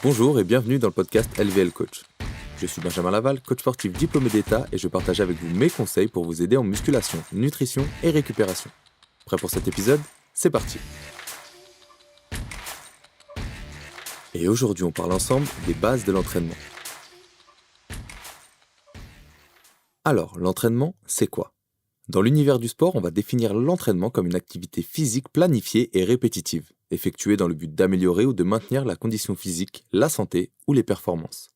Bonjour et bienvenue dans le podcast LVL Coach. Je suis Benjamin Laval, coach sportif diplômé d'État et je partage avec vous mes conseils pour vous aider en musculation, nutrition et récupération. Prêt pour cet épisode? C'est parti! Et aujourd'hui on parle ensemble des bases de l'entraînement. Alors, l'entraînement, c'est quoi? Dans l'univers du sport, on va définir l'entraînement comme une activité physique planifiée et répétitive, effectuée dans le but d'améliorer ou de maintenir la condition physique, la santé ou les performances.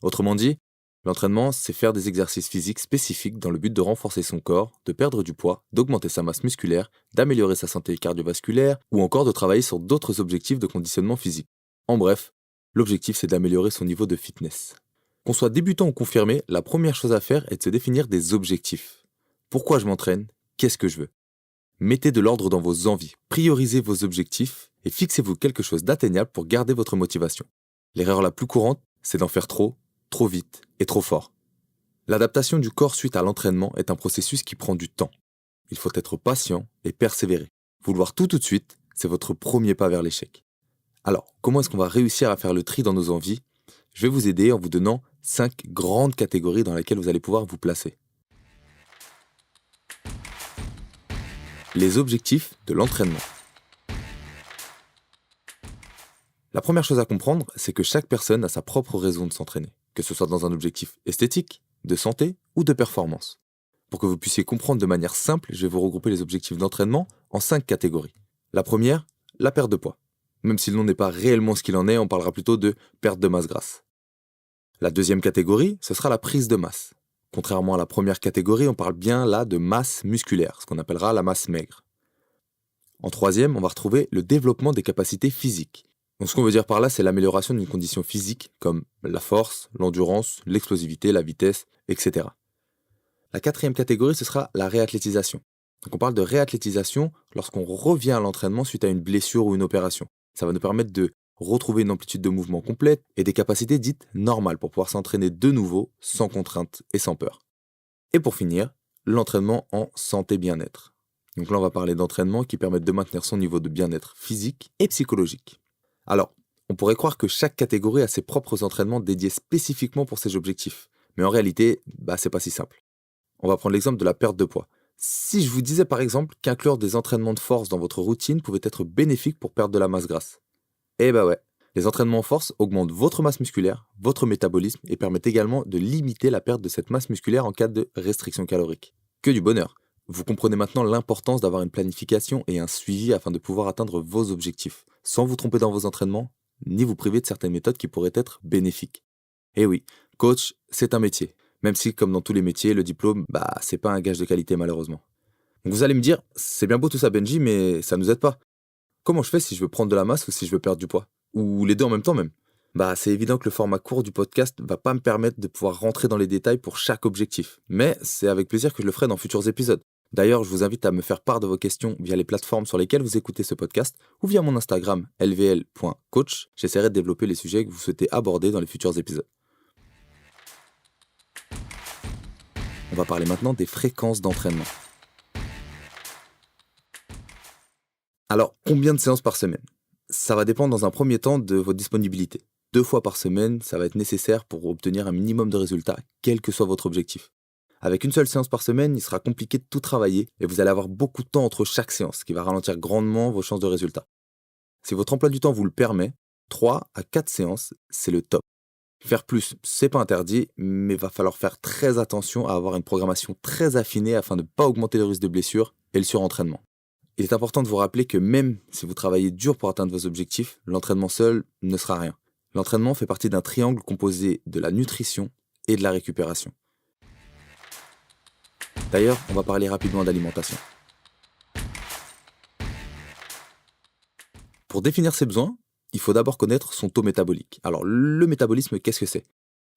Autrement dit, l'entraînement, c'est faire des exercices physiques spécifiques dans le but de renforcer son corps, de perdre du poids, d'augmenter sa masse musculaire, d'améliorer sa santé cardiovasculaire ou encore de travailler sur d'autres objectifs de conditionnement physique. En bref, l'objectif c'est d'améliorer son niveau de fitness. Qu'on soit débutant ou confirmé, la première chose à faire est de se définir des objectifs. Pourquoi je m'entraîne? Qu'est-ce que je veux? Mettez de l'ordre dans vos envies, priorisez vos objectifs et fixez-vous quelque chose d'atteignable pour garder votre motivation. L'erreur la plus courante, c'est d'en faire trop vite et trop fort. L'adaptation du corps suite à l'entraînement est un processus qui prend du temps. Il faut être patient et persévérer. Vouloir tout de suite, c'est votre premier pas vers l'échec. Alors, comment est-ce qu'on va réussir à faire le tri dans nos envies? Je vais vous aider en vous donnant 5 grandes catégories dans lesquelles vous allez pouvoir vous placer. Les objectifs de l'entraînement. La première chose à comprendre, c'est que chaque personne a sa propre raison de s'entraîner, que ce soit dans un objectif esthétique, de santé ou de performance. Pour que vous puissiez comprendre de manière simple, je vais vous regrouper les objectifs d'entraînement en 5 catégories. La première, la perte de poids. Même si le nom n'est pas réellement ce qu'il en est, on parlera plutôt de perte de masse grasse. La deuxième catégorie, ce sera la prise de masse. Contrairement à la première catégorie, on parle bien là de masse musculaire, ce qu'on appellera la masse maigre. En troisième, on va retrouver le développement des capacités physiques. Donc ce qu'on veut dire par là, c'est l'amélioration d'une condition physique comme la force, l'endurance, l'explosivité, la vitesse, etc. La quatrième catégorie, ce sera la réathlétisation. Donc on parle de réathlétisation lorsqu'on revient à l'entraînement suite à une blessure ou une opération. Ça va nous permettre de retrouver une amplitude de mouvement complète et des capacités dites normales pour pouvoir s'entraîner de nouveau sans contrainte et sans peur. Et pour finir, l'entraînement en santé-bien-être. Donc là, on va parler d'entraînement qui permettent de maintenir son niveau de bien-être physique et psychologique. Alors, on pourrait croire que chaque catégorie a ses propres entraînements dédiés spécifiquement pour ses objectifs. Mais en réalité, c'est pas si simple. On va prendre l'exemple de la perte de poids. Si je vous disais par exemple qu'inclure des entraînements de force dans votre routine pouvait être bénéfique pour perdre de la masse grasse. Eh ouais, les entraînements en force augmentent votre masse musculaire, votre métabolisme et permettent également de limiter la perte de cette masse musculaire en cas de restriction calorique. Que du bonheur! Vous comprenez maintenant l'importance d'avoir une planification et un suivi afin de pouvoir atteindre vos objectifs, sans vous tromper dans vos entraînements, ni vous priver de certaines méthodes qui pourraient être bénéfiques. Et oui, coach, c'est un métier, même si comme dans tous les métiers, le diplôme, c'est pas un gage de qualité malheureusement. Donc vous allez me dire, c'est bien beau tout ça Benji, mais ça nous aide pas. Comment je fais si je veux prendre de la masse ou si je veux perdre du poids? Ou les deux en même temps même? C'est évident que le format court du podcast va pas me permettre de pouvoir rentrer dans les détails pour chaque objectif, mais c'est avec plaisir que je le ferai dans futurs épisodes. D'ailleurs, je vous invite à me faire part de vos questions via les plateformes sur lesquelles vous écoutez ce podcast ou via mon Instagram lvl.coach. J'essaierai de développer les sujets que vous souhaitez aborder dans les futurs épisodes. On va parler maintenant des fréquences d'entraînement. Alors, combien de séances par semaine? Ça va dépendre dans un premier temps de votre disponibilité. 2 fois par semaine, ça va être nécessaire pour obtenir un minimum de résultats, quel que soit votre objectif. Avec une seule séance par semaine, il sera compliqué de tout travailler et vous allez avoir beaucoup de temps entre chaque séance, ce qui va ralentir grandement vos chances de résultats. Si votre emploi du temps vous le permet, 3 à 4 séances, c'est le top. Faire plus, c'est pas interdit, mais il va falloir faire très attention à avoir une programmation très affinée afin de ne pas augmenter le risque de blessure et le surentraînement. Il est important de vous rappeler que même si vous travaillez dur pour atteindre vos objectifs, l'entraînement seul ne sera rien. L'entraînement fait partie d'un triangle composé de la nutrition et de la récupération. D'ailleurs, on va parler rapidement d'alimentation. Pour définir ses besoins, il faut d'abord connaître son taux métabolique. Alors, le métabolisme, qu'est-ce que c'est?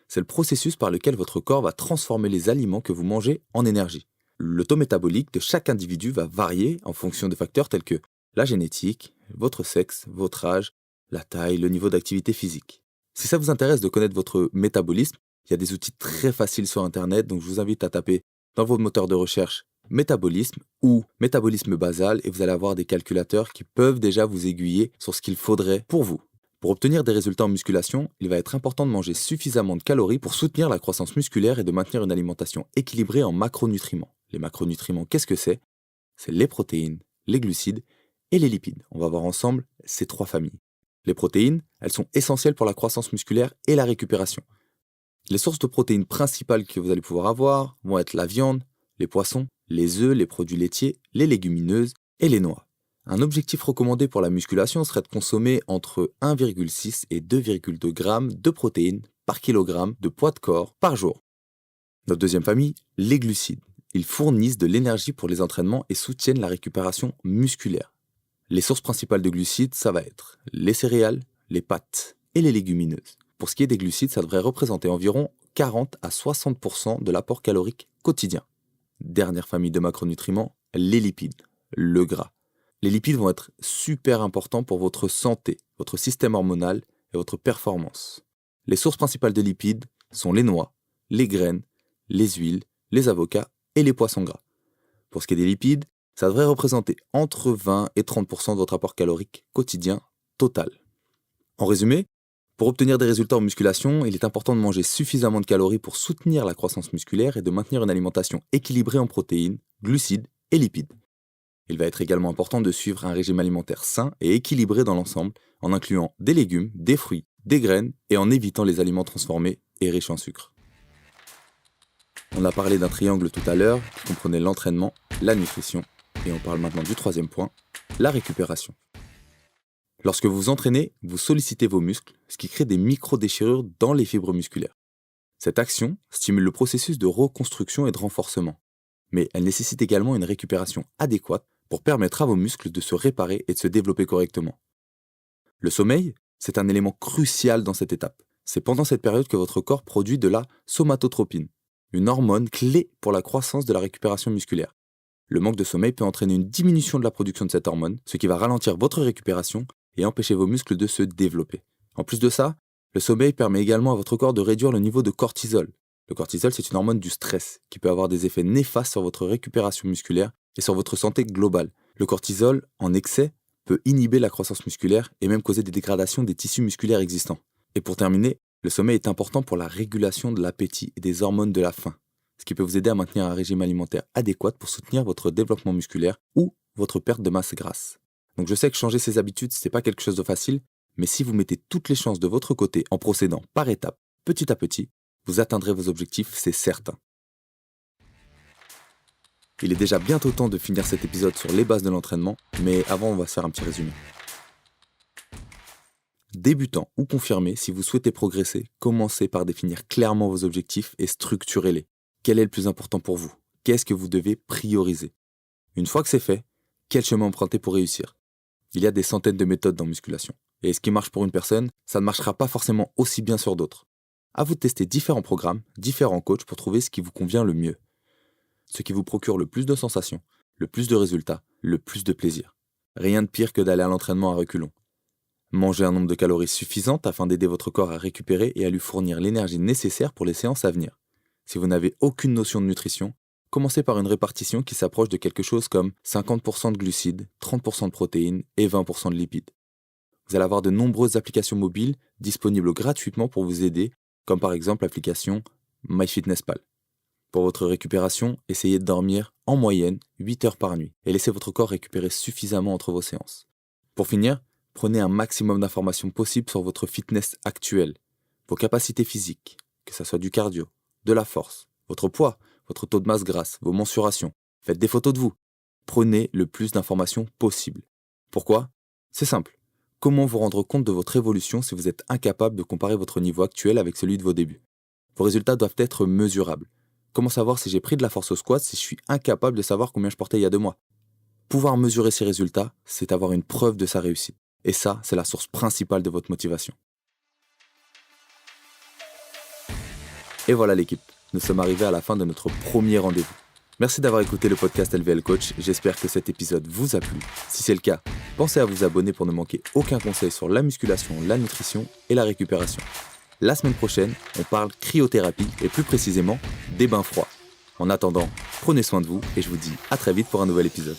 C'est le processus par lequel votre corps va transformer les aliments que vous mangez en énergie. Le taux métabolique de chaque individu va varier en fonction de facteurs tels que la génétique, votre sexe, votre âge, la taille, le niveau d'activité physique. Si ça vous intéresse de connaître votre métabolisme, il y a des outils très faciles sur Internet, donc je vous invite à taper dans vos moteurs de recherche métabolisme ou métabolisme basal et vous allez avoir des calculateurs qui peuvent déjà vous aiguiller sur ce qu'il faudrait pour vous. Pour obtenir des résultats en musculation, il va être important de manger suffisamment de calories pour soutenir la croissance musculaire et de maintenir une alimentation équilibrée en macronutriments. Les macronutriments, qu'est-ce que c'est ? C'est les protéines, les glucides et les lipides. On va voir ensemble ces trois familles. Les protéines, elles sont essentielles pour la croissance musculaire et la récupération. Les sources de protéines principales que vous allez pouvoir avoir vont être la viande, les poissons, les œufs, les produits laitiers, les légumineuses et les noix. Un objectif recommandé pour la musculation serait de consommer entre 1,6 et 2,2 grammes de protéines par kilogramme de poids de corps par jour. Notre deuxième famille, les glucides. Ils fournissent de l'énergie pour les entraînements et soutiennent la récupération musculaire. Les sources principales de glucides, ça va être les céréales, les pâtes et les légumineuses. Pour ce qui est des glucides, ça devrait représenter environ 40 à 60% de l'apport calorique quotidien. Dernière famille de macronutriments, les lipides, le gras. Les lipides vont être super importants pour votre santé, votre système hormonal et votre performance. Les sources principales de lipides sont les noix, les graines, les huiles, les avocats et les poissons gras. Pour ce qui est des lipides, ça devrait représenter entre 20 et 30% de votre apport calorique quotidien total. En résumé, pour obtenir des résultats en musculation, il est important de manger suffisamment de calories pour soutenir la croissance musculaire et de maintenir une alimentation équilibrée en protéines, glucides et lipides. Il va être également important de suivre un régime alimentaire sain et équilibré dans l'ensemble, en incluant des légumes, des fruits, des graines et en évitant les aliments transformés et riches en sucre. On a parlé d'un triangle tout à l'heure qui comprenait l'entraînement, la nutrition et on parle maintenant du troisième point, la récupération. Lorsque vous vous entraînez, vous sollicitez vos muscles, ce qui crée des micro-déchirures dans les fibres musculaires. Cette action stimule le processus de reconstruction et de renforcement, mais elle nécessite également une récupération adéquate pour permettre à vos muscles de se réparer et de se développer correctement. Le sommeil, c'est un élément crucial dans cette étape. C'est pendant cette période que votre corps produit de la somatotropine, une hormone clé pour la croissance de la récupération musculaire. Le manque de sommeil peut entraîner une diminution de la production de cette hormone, ce qui va ralentir votre récupération et empêcher vos muscles de se développer. En plus de ça, le sommeil permet également à votre corps de réduire le niveau de cortisol. Le cortisol, c'est une hormone du stress qui peut avoir des effets néfastes sur votre récupération musculaire et sur votre santé globale. Le cortisol, en excès, peut inhiber la croissance musculaire et même causer des dégradations des tissus musculaires existants. Et pour terminer, le sommeil est important pour la régulation de l'appétit et des hormones de la faim, ce qui peut vous aider à maintenir un régime alimentaire adéquat pour soutenir votre développement musculaire ou votre perte de masse grasse. Donc je sais que changer ses habitudes, c'est pas quelque chose de facile, mais si vous mettez toutes les chances de votre côté en procédant par étapes, petit à petit, vous atteindrez vos objectifs, c'est certain. Il est déjà bientôt temps de finir cet épisode sur les bases de l'entraînement, mais avant on va se faire un petit résumé. Débutant ou confirmé, si vous souhaitez progresser, commencez par définir clairement vos objectifs et structurez-les. Quel est le plus important pour vous ? Qu'est-ce que vous devez prioriser ? Une fois que c'est fait, quel chemin emprunter pour réussir ? Il y a des centaines de méthodes dans musculation. Et ce qui marche pour une personne, ça ne marchera pas forcément aussi bien sur d'autres. À vous de tester différents programmes, différents coachs pour trouver ce qui vous convient le mieux. Ce qui vous procure le plus de sensations, le plus de résultats, le plus de plaisir. Rien de pire que d'aller à l'entraînement à reculons. Mangez un nombre de calories suffisante afin d'aider votre corps à récupérer et à lui fournir l'énergie nécessaire pour les séances à venir. Si vous n'avez aucune notion de nutrition, commencez par une répartition qui s'approche de quelque chose comme 50% de glucides, 30% de protéines et 20% de lipides. Vous allez avoir de nombreuses applications mobiles disponibles gratuitement pour vous aider, comme par exemple l'application MyFitnessPal. Pour votre récupération, essayez de dormir en moyenne 8 heures par nuit et laissez votre corps récupérer suffisamment entre vos séances. Pour finir, prenez un maximum d'informations possibles sur votre fitness actuel, vos capacités physiques, que ce soit du cardio, de la force, votre poids, votre taux de masse grasse, vos mensurations. Faites des photos de vous. Prenez le plus d'informations possible. Pourquoi ? C'est simple. Comment vous rendre compte de votre évolution si vous êtes incapable de comparer votre niveau actuel avec celui de vos débuts ? Vos résultats doivent être mesurables. Comment savoir si j'ai pris de la force au squat si je suis incapable de savoir combien je portais il y a 2 mois ? Pouvoir mesurer ses résultats, c'est avoir une preuve de sa réussite. Et ça, c'est la source principale de votre motivation. Et voilà l'équipe, nous sommes arrivés à la fin de notre premier rendez-vous. Merci d'avoir écouté le podcast LVL Coach, j'espère que cet épisode vous a plu. Si c'est le cas, pensez à vous abonner pour ne manquer aucun conseil sur la musculation, la nutrition et la récupération. La semaine prochaine, on parle cryothérapie et plus précisément des bains froids. En attendant, prenez soin de vous et je vous dis à très vite pour un nouvel épisode.